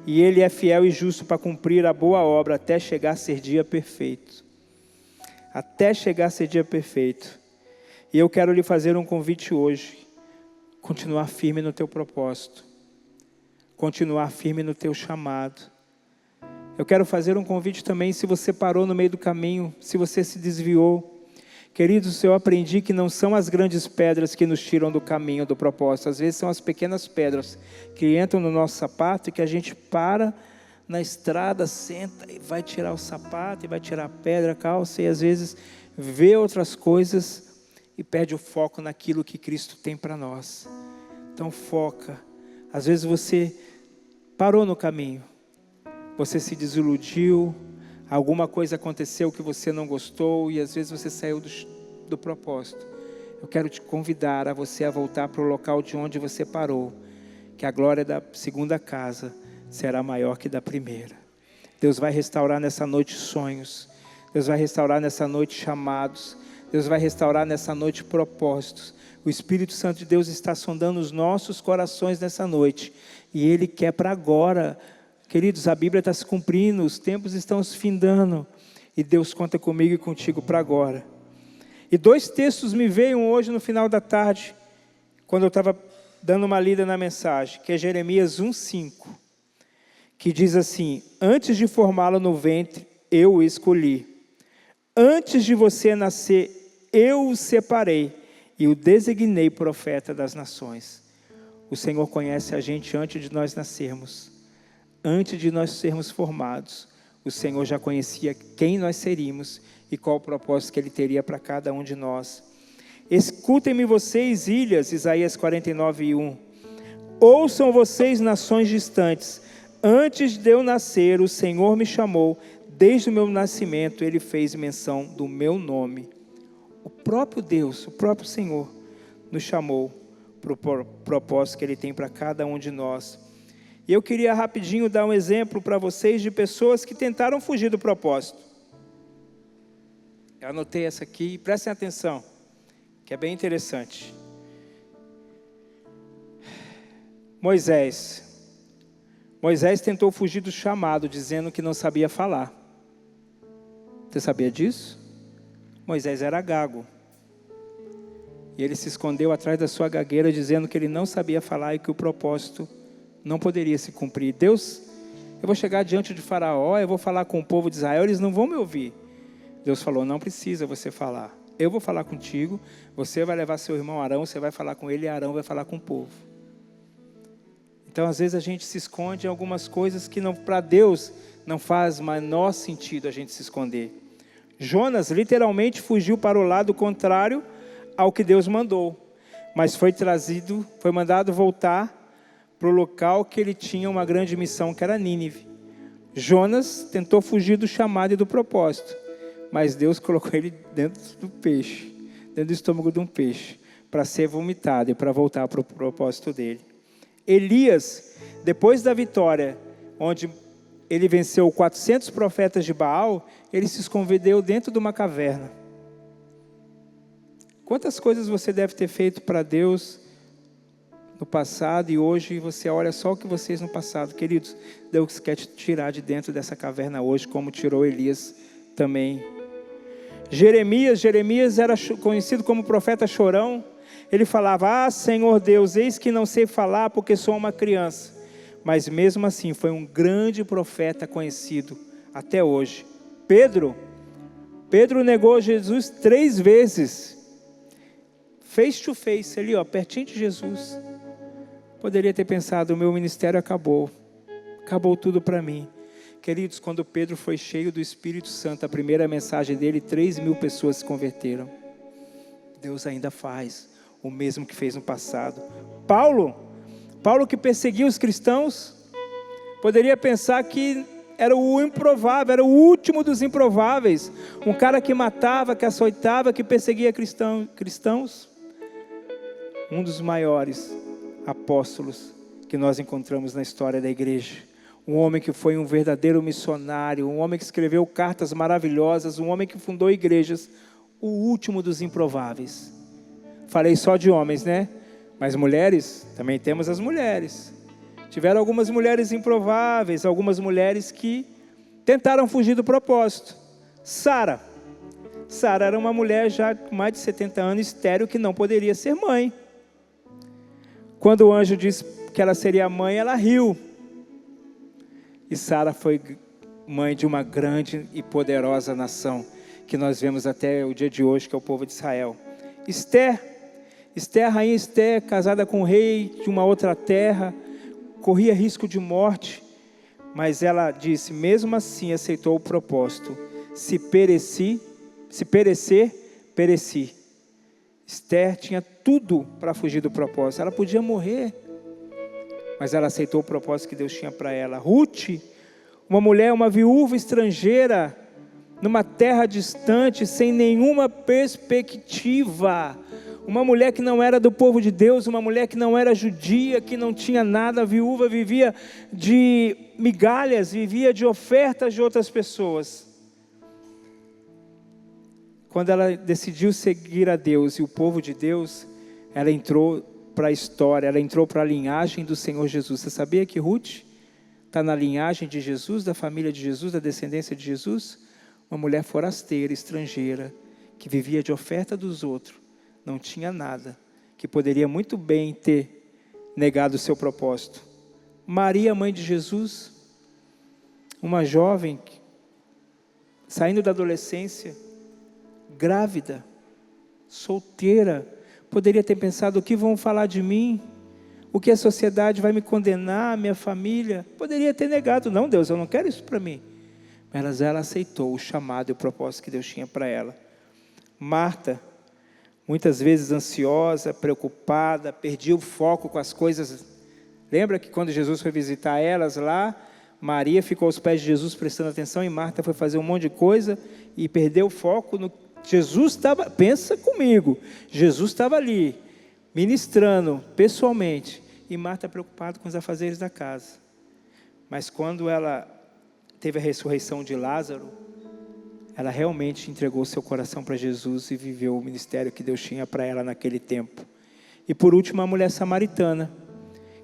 E Ele é fiel e justo para cumprir a boa obra até chegar a ser dia perfeito. Até chegar a ser dia perfeito. E eu quero lhe fazer um convite hoje. Continuar firme no teu propósito. Continuar firme no teu chamado. Eu quero fazer um convite também, se você parou no meio do caminho, se você se desviou. Queridos, eu aprendi que não são as grandes pedras que nos tiram do caminho, do propósito. Às vezes são as pequenas pedras que entram no nosso sapato e que a gente para na estrada, senta e vai tirar o sapato, e vai tirar a pedra, a calça, e às vezes vê outras coisas e perde o foco naquilo que Cristo tem para nós. Então foca. Às vezes você parou no caminho, você se desiludiu, alguma coisa aconteceu que você não gostou e às vezes você saiu do propósito. Eu quero te convidar a você a voltar para o local de onde você parou, que a glória da segunda casa será maior que da primeira. Deus vai restaurar nessa noite sonhos, Deus vai restaurar nessa noite chamados, Deus vai restaurar nessa noite propósitos. O Espírito Santo de Deus está sondando os nossos corações nessa noite. E Ele quer para agora. Queridos, a Bíblia está se cumprindo, os tempos estão se findando. E Deus conta comigo e contigo para agora. E 2 textos me veio hoje no final da tarde, quando eu estava dando uma lida na mensagem, que é Jeremias 1:5. Que diz assim: antes de formá-lo no ventre, eu o escolhi. Antes de você nascer, eu o separei e o designei profeta das nações. O Senhor conhece a gente antes de nós nascermos. Antes de nós sermos formados, o Senhor já conhecia quem nós seríamos e qual o propósito que Ele teria para cada um de nós. Escutem-me vocês, ilhas, Isaías 49:1. Ouçam vocês, nações distantes. Antes de eu nascer, o Senhor me chamou. Desde o meu nascimento, Ele fez menção do meu nome. O próprio Deus, o próprio Senhor, nos chamou para o propósito que Ele tem para cada um de nós. E eu queria rapidinho dar um exemplo para vocês de pessoas que tentaram fugir do propósito. Eu anotei essa aqui, prestem atenção, que é bem interessante. Moisés tentou fugir do chamado, dizendo que não sabia falar. Você sabia disso? Moisés era gago. E ele se escondeu atrás da sua gagueira, dizendo que ele não sabia falar e que o propósito não poderia se cumprir. Deus, eu vou chegar diante de Faraó, eu vou falar com o povo de Israel, eles não vão me ouvir. Deus falou, não precisa você falar. Eu vou falar contigo, você vai levar seu irmão Arão, você vai falar com ele e Arão vai falar com o povo. Então, às vezes a gente se esconde em algumas coisas que para Deus não faz menor sentido a gente se esconder. Jonas literalmente fugiu para o lado contrário ao que Deus mandou, mas foi mandado voltar para o local que ele tinha uma grande missão, que era Nínive. Jonas tentou fugir do chamado e do propósito, mas Deus colocou ele dentro do peixe, dentro do estômago de um peixe, para ser vomitado e para voltar para o propósito dele. Elias, depois da vitória, onde ele venceu 400 profetas de Baal, ele se escondeu dentro de uma caverna. Quantas coisas você deve ter feito para Deus no passado e hoje você olha só o que você fez no passado. Queridos, Deus quer te tirar de dentro dessa caverna hoje, como tirou Elias também. Jeremias era conhecido como profeta chorão. Ele falava, Senhor Deus, eis que não sei falar porque sou uma criança. Mas mesmo assim foi um grande profeta conhecido até hoje. Pedro negou Jesus 3 vezes. Face to face, ali pertinho de Jesus. Poderia ter pensado, o meu ministério acabou tudo para mim. Queridos, quando Pedro foi cheio do Espírito Santo, a primeira mensagem dele, 3.000 pessoas se converteram. Deus ainda faz o mesmo que fez no passado. Paulo que perseguia os cristãos, poderia pensar que era o improvável, era o último dos improváveis. Um cara que matava, que açoitava, que perseguia cristãos. Um dos maiores apóstolos que nós encontramos na história da igreja. Um homem que foi um verdadeiro missionário, um homem que escreveu cartas maravilhosas, um homem que fundou igrejas, o último dos improváveis. Falei só de homens, né? Mas mulheres, também temos as mulheres. Tiveram algumas mulheres improváveis, algumas mulheres que tentaram fugir do propósito. Sara era uma mulher já com mais de 70 anos, estéril, que não poderia ser mãe. Quando o anjo disse que ela seria mãe, ela riu. E Sara foi mãe de uma grande e poderosa nação, que nós vemos até o dia de hoje, que é o povo de Israel. A rainha Esther, casada com o rei de uma outra terra, corria risco de morte, mas ela disse, mesmo assim aceitou o propósito, se perecer, pereci. Esther tinha tudo para fugir do propósito, ela podia morrer, mas ela aceitou o propósito que Deus tinha para ela. Ruth, uma mulher, uma viúva estrangeira, numa terra distante, sem nenhuma perspectiva, uma mulher que não era do povo de Deus, uma mulher que não era judia, que não tinha nada, a viúva vivia de migalhas, vivia de ofertas de outras pessoas. Quando ela decidiu seguir a Deus e o povo de Deus, ela entrou para a história, ela entrou para a linhagem do Senhor Jesus. Você sabia que Ruth está na linhagem de Jesus, da família de Jesus, da descendência de Jesus? Uma mulher forasteira, estrangeira, que vivia de oferta dos outros, não tinha nada, que poderia muito bem ter negado o seu propósito. Maria, mãe de Jesus, uma jovem, saindo da adolescência, grávida, solteira, poderia ter pensado, o que vão falar de mim? O que a sociedade vai me condenar, minha família? Poderia ter negado, não Deus, eu não quero isso para mim. Mas ela aceitou o chamado e o propósito que Deus tinha para ela. Marta, muitas vezes ansiosa, preocupada, perdia o foco com as coisas. Lembra que quando Jesus foi visitar elas lá, Maria ficou aos pés de Jesus prestando atenção e Marta foi fazer um monte de coisa e perdeu o foco no Jesus estava, pensa comigo, Jesus estava ali, ministrando pessoalmente, e Marta preocupada com os afazeres da casa. Mas quando ela teve a ressurreição de Lázaro, ela realmente entregou seu coração para Jesus e viveu o ministério que Deus tinha para ela naquele tempo. E por último, a mulher samaritana,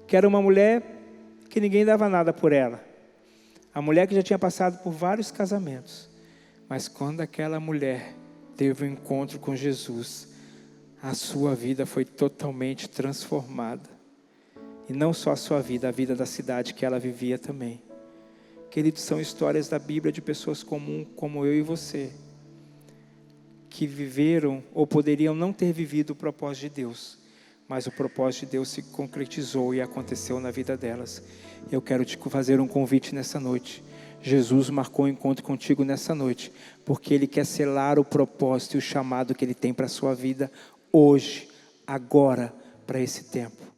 que era uma mulher que ninguém dava nada por ela. A mulher que já tinha passado por vários casamentos. Mas quando aquela mulher teve um encontro com Jesus, a sua vida foi totalmente transformada. E não só a sua vida, a vida da cidade que ela vivia também. Queridos, são histórias da Bíblia de pessoas comuns como eu e você, que viveram ou poderiam não ter vivido o propósito de Deus, mas o propósito de Deus se concretizou e aconteceu na vida delas. Eu quero te fazer um convite nessa noite. Jesus marcou um encontro contigo nessa noite, porque Ele quer selar o propósito e o chamado que Ele tem para a sua vida hoje, agora, para esse tempo.